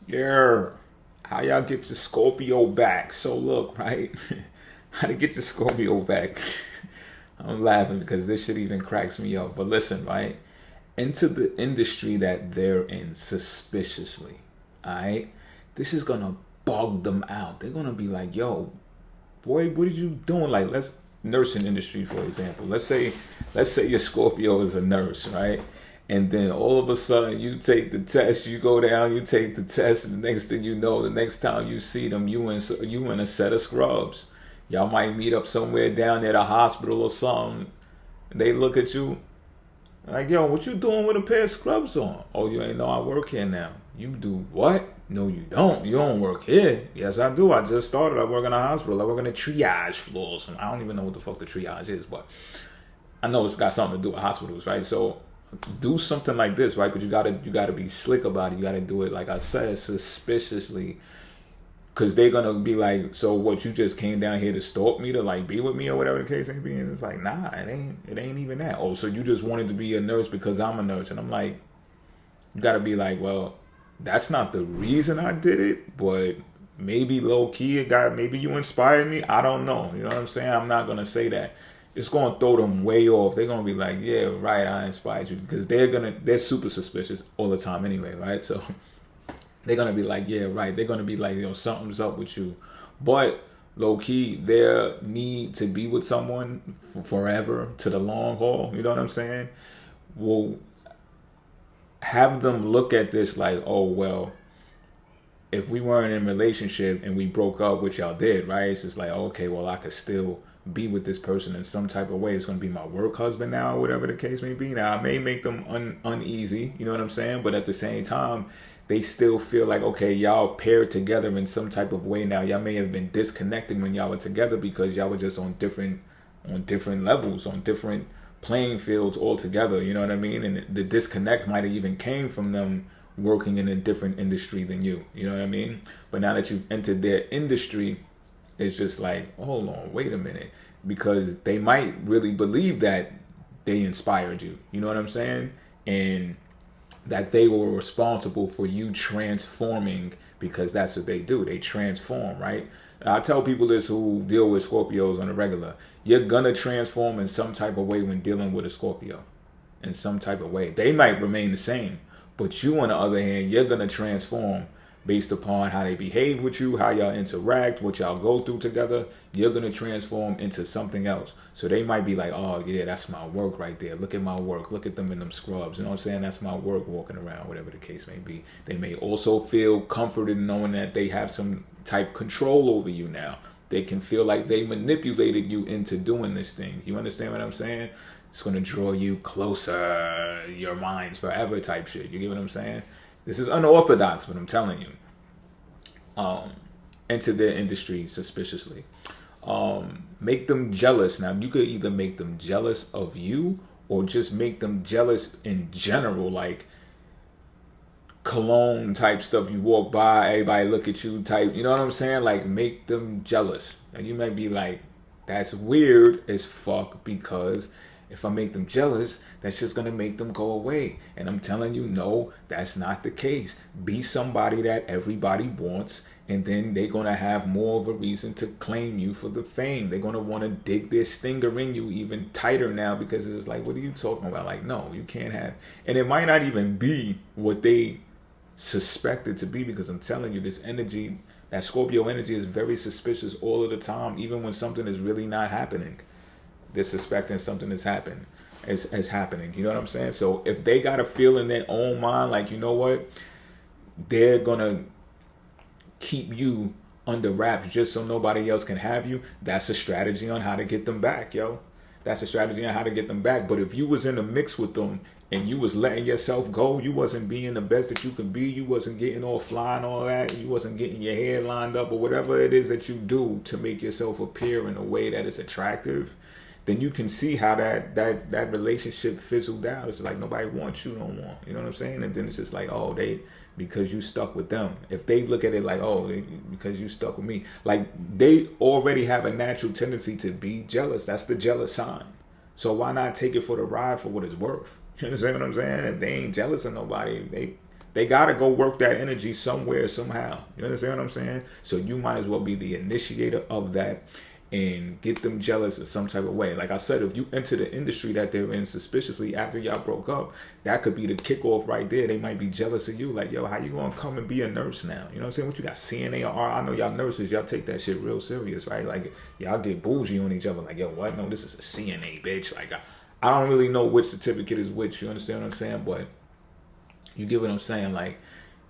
Yeah. How y'all get your Scorpio back? So look, right? How to get your Scorpio back? I'm laughing because this shit even cracks me up. But listen, right? Into the industry that they're in suspiciously. Alright? This is gonna bug them out. They're gonna be like, yo, boy, what are you doing? Like, let's nursing industry, for example. Let's say your Scorpio is a nurse, right? And then all of a sudden you take the test, you go down, you take the test, and the next thing you know, the next time you see them, you in a set of scrubs. Y'all might meet up somewhere down at a hospital or something. And they look at you like, yo, what you doing with a pair of scrubs on? Oh, you ain't know I work here now. You do what? No, you don't. You don't work here. Yes, I do. I just started. I work in a hospital. I work on the triage floors. I don't even know what the fuck the triage is, but I know it's got something to do with hospitals, right? So do something like this, right? But you gotta be slick about it. You gotta do it, like I said, suspiciously, because they're gonna be like, so what? You just came down here to stalk me, to like be with me, or whatever the case may be. And it's like, nah, it ain't even that. Oh, so you just wanted to be a nurse because I'm a nurse, and I'm like, you gotta be like, well, that's not the reason I did it, but maybe low key it got, maybe you inspired me. I don't know. You know what I'm saying? I'm not gonna say that. It's gonna throw them way off. They're gonna be like, yeah, right, I inspired you, because they're super suspicious all the time anyway, right? So they're gonna be like, yeah, right. They're gonna be like, yo, something's up with you. But low key, their need to be with someone forever, to the long haul, you know what I'm saying, will have them look at this like, oh well, if we weren't in a relationship and we broke up, which y'all did, right? It's just like, okay, well, I could still be with this person in some type of way. It's going to be my work husband now, or whatever the case may be. Now, I may make them uneasy, you know what I'm saying? But at the same time, they still feel like, okay, y'all paired together in some type of way now. Y'all may have been disconnecting when y'all were together because y'all were just on different levels, on different playing fields altogether. You know what I mean? And the disconnect might have even came from them working in a different industry than you. You know what I mean? But now that you've entered their industry, it's just like, hold on, wait a minute, because they might really believe that they inspired you. You know what I'm saying? And that they were responsible for you transforming, because that's what they do. They transform, right? I tell people this who deal with Scorpios on a regular. You're gonna transform in some type of way when dealing with a Scorpio. In some type of way. They might remain the same, but you, on the other hand, you're gonna transform based upon how they behave with you, how y'all interact, what y'all go through together. You're gonna transform into something else. So they might be like, oh yeah, that's my work right there. Look at my work. Look at them in them scrubs. You know what I'm saying? That's my work walking around, whatever the case may be. They may also feel comforted knowing that they have some type control over you now. They can feel like they manipulated you into doing this thing. You understand what I'm saying? It's gonna draw you closer, your minds forever type shit. You get what I'm saying? This is unorthodox, but I'm telling you. Um, Enter their industry suspiciously. Make them jealous. Now, you could either make them jealous of you or just make them jealous in general, like cologne type stuff. You walk by, everybody look at you type. You know what I'm saying? Like, make them jealous. And you might be like, that's weird as fuck, because if I make them jealous, that's just gonna make them go away. And I'm telling you, no, that's not the case. Be somebody that everybody wants, and then they're gonna have more of a reason to claim you for the fame. They're gonna want to dig their stinger in you even tighter now, because it's like, what are you talking about? Like, no, you can't have. And it might not even be what they suspect it to be, because I'm telling you, this energy, that Scorpio energy, is very suspicious all of the time, even when something is really not happening. They're suspecting something is happening. You know what I'm saying? So if they got a feel in their own mind, like, you know what, they're gonna keep you under wraps just so nobody else can have you. That's a strategy on how to get them back, yo. That's a strategy on how to get them back. But if you was in the mix with them and you was letting yourself go, you wasn't being the best that you could be, you wasn't getting all fly and all that, you wasn't getting your hair lined up or whatever it is that you do to make yourself appear in a way that is attractive, then you can see how that relationship fizzled out. It's like nobody wants you no more. You know what I'm saying? And then it's just like, oh, because you stuck with them. If they look at it like, oh, because you stuck with me, like, they already have a natural tendency to be jealous. That's the jealous sign. So why not take it for the ride for what it's worth? You understand what I'm saying? If they ain't jealous of nobody, they gotta go work that energy somewhere, somehow. You understand what I'm saying? So you might as well be the initiator of that and get them jealous in some type of way. Like I said, if you enter the industry that they're in suspiciously after y'all broke up, that could be the kickoff right there. They might be jealous of you. Like, yo, how you gonna come and be a nurse now? You know what I'm saying? What you got, CNA or R? I know y'all nurses, y'all take that shit real serious, right? Like, y'all get bougie on each other. Like, yo, what? No, this is a CNA, bitch. Like, I don't really know which certificate is which. You understand what I'm saying? But you get what I'm saying? Like,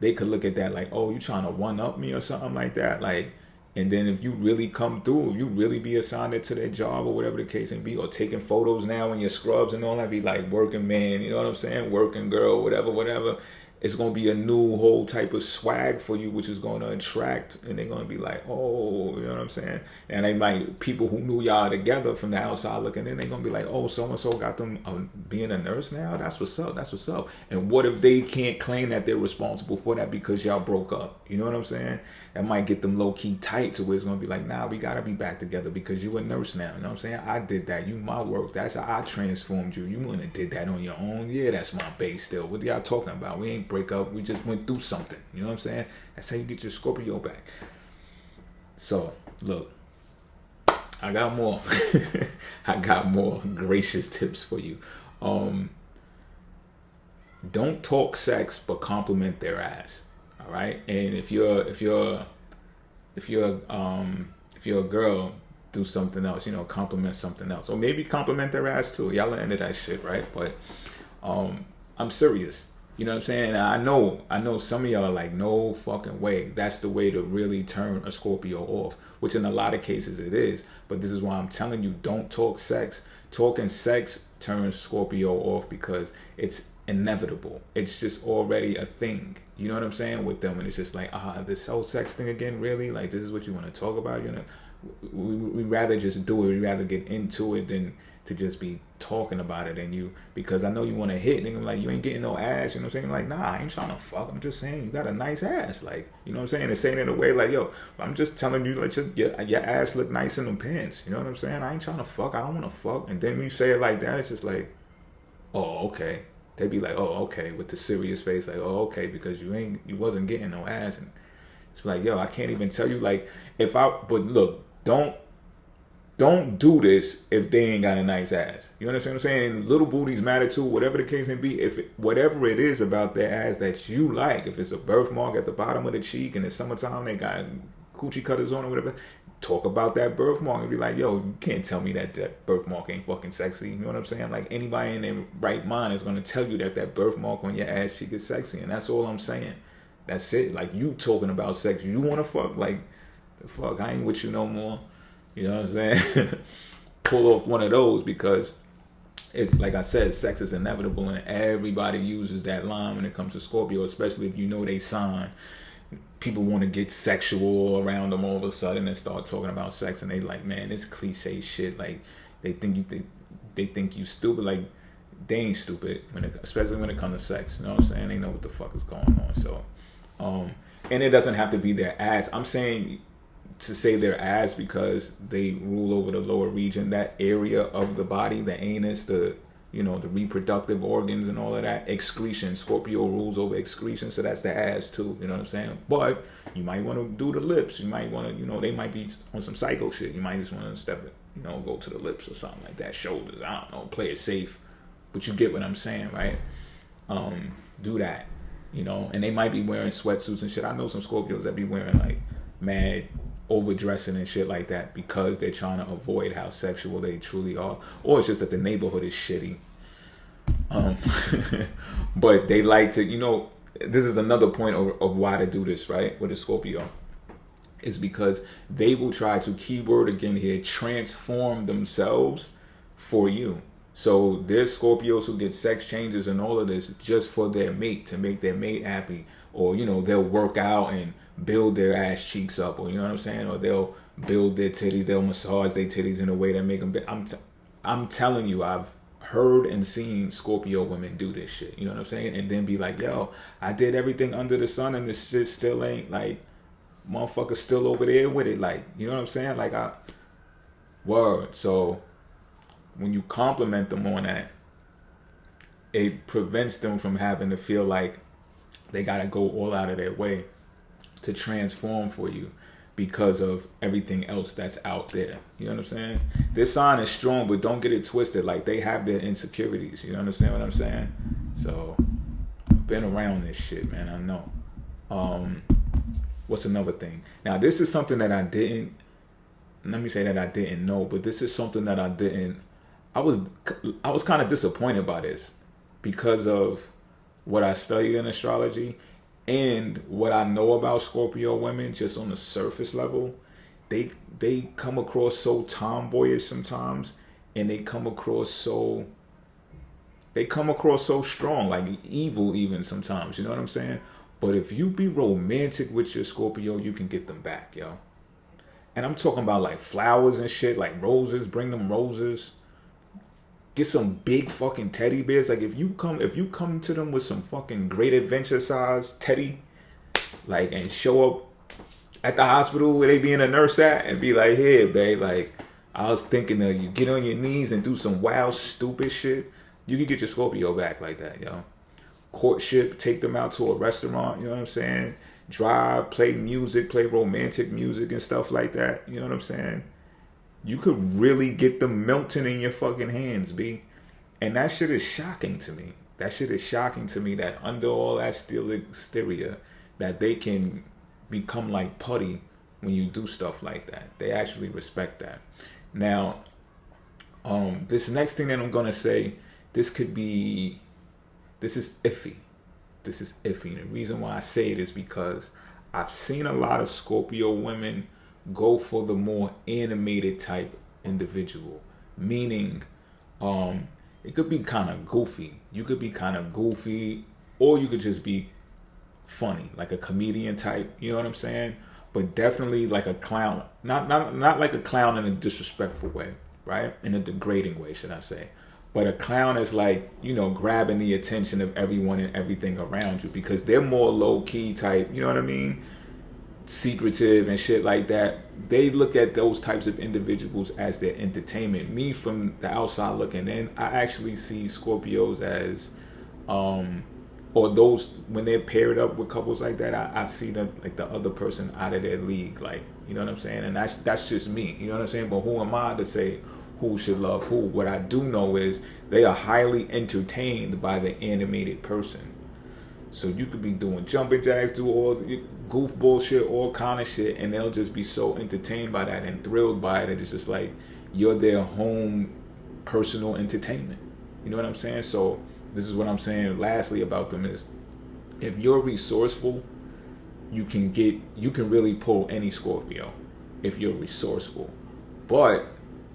they could look at that like, oh, you trying to one up me or something like that. Like, and then if you really come through, if you really be assigned it to their job or whatever the case may be, or taking photos now in your scrubs and all that, be like working man, you know what I'm saying? Working girl, whatever. It's going to be a new whole type of swag for you, which is going to attract, and they're going to be like, oh, you know what I'm saying? And they might, people who knew y'all together from the outside looking in, they're going to be like, oh, so-and-so got them being a nurse now? That's what's up. And what if they can't claim that they're responsible for that because y'all broke up? You know what I'm saying? That might get them low-key tight to where it's going to be like, nah, we got to be back together because you a nurse now. You know what I'm saying? I did that. You my work. That's how I transformed you. You wouldn't have did that on your own. Yeah, that's my base still. What y'all talking about? We ain't break up. We just went through something. You know what I'm saying? That's how you get your Scorpio back. So, look. I got more. I got more gracious tips for you. Don't talk sex, but compliment their ass. All right, and if you're a girl, do something else. You know, compliment something else, or maybe compliment their ass too. Y'all are into that shit, right? But I'm serious. You know what I'm saying? And I know some of y'all are like, no fucking way. That's the way to really turn a Scorpio off, which in a lot of cases it is. But this is why I'm telling you, don't talk sex. Talking sex turns Scorpio off because it's inevitable. It's just already a thing. You know what I'm saying with them, and it's just like, this whole sex thing again, really? Like, this is what you want to talk about? You know, we rather just do it. We rather get into it than to just be talking about it. And you, because I know you want to hit, and I'm like, you ain't getting no ass. You know what I'm saying? Like, nah, I ain't trying to fuck. I'm just saying you got a nice ass. Like, you know what I'm saying? And saying it in a way like, yo, I'm just telling you, like, your ass look nice in them pants. You know what I'm saying? I ain't trying to fuck. I don't want to fuck. And then when you say it like that, it's just like, oh, okay. They be like, oh, okay, with the serious face, like, oh, okay, because you wasn't getting no ass. And it's like, yo, I can't even tell you, like, but look, don't do this if they ain't got a nice ass. You understand what I'm saying? Little booties matter too, whatever the case may be. Whatever it is about their ass that you like, if it's a birthmark at the bottom of the cheek and it's summertime, they got coochie cutters on or whatever, talk about that birthmark and be like, yo, you can't tell me that birthmark ain't fucking sexy. You know what I'm saying? Like, anybody in their right mind is going to tell you that birthmark on your ass cheek is sexy. And that's all I'm saying. That's it. Like, you talking about sex. You want to fuck? Like, the fuck, I ain't with you no more. You know what I'm saying? Pull off one of those, because it's like I said, sex is inevitable, and everybody uses that line when it comes to Scorpio, especially if you know they sign. People want to get sexual around them all of a sudden and start talking about sex, and they like, man, this cliche shit. Like, they think you stupid. Like, they ain't stupid especially when it comes to sex. You know what I'm saying? They know what the fuck is going on. So, and it doesn't have to be their ass. I'm saying to say their ass because they rule over the lower region, that area of the body, the anus, the reproductive organs and all of that. Excretion. Scorpio rules over excretion, so that's the ass too. You know what I'm saying? But you might want to do the lips. You might want to, they might be on some psycho shit. You might just want to step it, go to the lips or something like that. Shoulders. I don't know. Play it safe. But you get what I'm saying, right? Do that. And they might be wearing sweatsuits and shit. I know some Scorpios that be wearing like mad overdressing and shit like that because they're trying to avoid how sexual they truly are, or it's just that the neighborhood is shitty. But they like to, this is another point of why to do this, right, with a Scorpio, is because they will try to, keyword again here, transform themselves for you. So there's Scorpios who get sex changes and all of this just for their mate, to make their mate happy, or they'll work out and build their ass cheeks up, or you know what I'm saying, or they'll build their titties, they'll massage their titties in a way that make them I'm telling you, I've heard and seen Scorpio women do this shit, you know what I'm saying, and then be like, yo, I did everything under the sun and this shit still ain't, like, motherfucker still over there with it, like, you know what I'm saying, like, word. So when you compliment them on that, it prevents them from having to feel like, They gotta go all out of their way to transform for you because of everything else that's out there. You know what I'm saying? This sign is strong, but don't get it twisted. Like, they have their insecurities. You understand what I'm saying? So, been around this shit, man. I know. What's another thing? Now, this is something that I didn't. Let me say that I didn't know, but this is something that I didn't. I was kind of disappointed by this because of what I studied in astrology and what I know about Scorpio women just on the surface level. They come across so tomboyish sometimes, and they come across so strong, like evil even sometimes. You know what I'm saying? But if you be romantic with your Scorpio, you can get them back, yo. And I'm talking about like flowers and shit, like roses. Bring them roses. Get some big fucking teddy bears. Like, if you come to them with some fucking Great Adventure size teddy, like, and show up at the hospital where they being a nurse at and be like, "Here, babe, like, I was thinking of you." Get on your knees and do some wild, stupid shit. You can get your Scorpio back like that, yo. Courtship, take them out to a restaurant, you know what I'm saying? Drive, play music, play romantic music and stuff like that, you know what I'm saying? You could really get them melting in your fucking hands, B. And that shit is shocking to me. That shit is shocking to me, that under all that still exterior, that they can become like putty when you do stuff like that. They actually respect that. Now, this next thing that I'm gonna say, this is iffy. This is iffy. And the reason why I say it is because I've seen a lot of Scorpio women go for the more animated type individual. Meaning, it could be kind of goofy. You could be kind of goofy, or you could just be funny, like a comedian type. You know what I'm saying? But definitely like a clown. Not like a clown in a disrespectful way, right? In a degrading way, should I say. But a clown is like, you know, grabbing the attention of everyone and everything around you, because they're more low-key type, you know what I mean? Secretive and shit like that. They look at those types of individuals as their entertainment. Me, from the outside looking in, I actually see Scorpios as, or those, when they're paired up with couples like that, I see them like the other person out of their league, like, you know what I'm saying? And that's just me, you know what I'm saying? But who am I to say who should love who? What I do know is they are highly entertained by the animated person. So you could be doing jumping jacks, do all the goof bullshit, all kind of shit, and they'll just be so entertained by that and thrilled by it. It's just like you're their home personal entertainment. You know what I'm saying? So this is what I'm saying lastly about them is, if you're resourceful, you can really pull any Scorpio if you're resourceful. But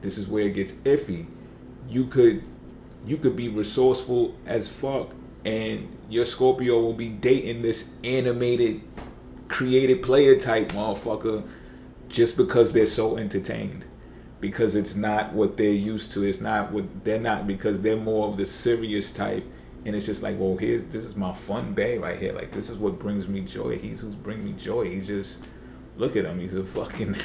this is where it gets iffy. You could be resourceful as fuck, and your Scorpio will be dating this animated, creative player type motherfucker just because they're so entertained. Because it's not what they're used to. It's not what they're not, because they're more of the serious type. And it's just like, well, this is my fun bae right here. Like, this is what brings me joy. He's who's bring me joy. He's just, look at him. He's a fucking,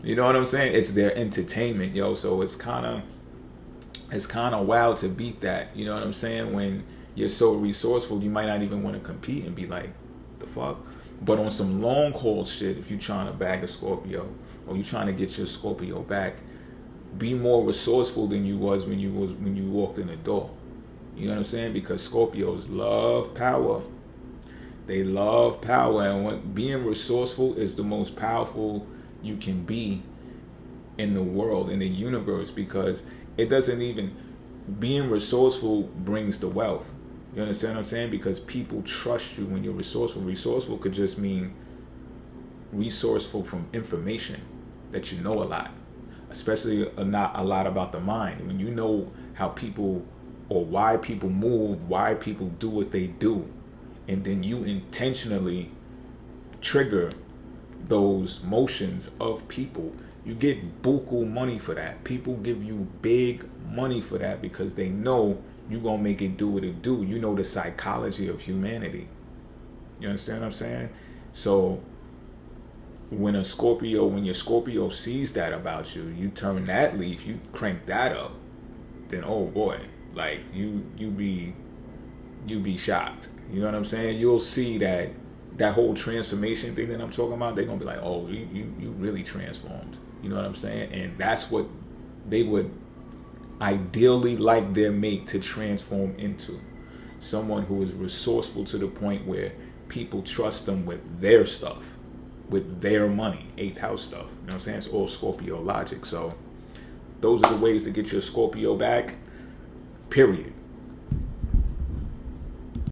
you know what I'm saying? It's their entertainment, yo. So it's kind of wild to beat that. You know what I'm saying? When you're so resourceful, you might not even want to compete and be like, the fuck? But on some long haul shit, if you're trying to bag a Scorpio, or you're trying to get your Scorpio back, be more resourceful than you was when you walked in the door. You know what I'm saying? Because Scorpios love power. They love power, and being resourceful is the most powerful you can be in the world, in the universe, because it doesn't even, being resourceful brings the wealth. You understand what I'm saying? Because people trust you when you're resourceful. Resourceful could just mean resourceful from information, that you know a lot, especially not a lot about the mind. When you know how people, or why people move, why people do what they do, and then you intentionally trigger those motions of people, you get buku money for that. People give you big money for that because they know you gonna make it do what it do. You know the psychology of humanity. You understand what I'm saying? So when your Scorpio sees that about you, you turn that leaf, you crank that up, then oh boy, like you be shocked. You know what I'm saying? You'll see that whole transformation thing that I'm talking about. They're gonna be like, oh, you really transformed. You know what I'm saying? And that's what they would ideally like their mate to transform into. Someone who is resourceful to the point where people trust them with their stuff, with their money, eighth house stuff. You know what I'm saying? It's all Scorpio logic. So those are the ways to get your Scorpio back, period.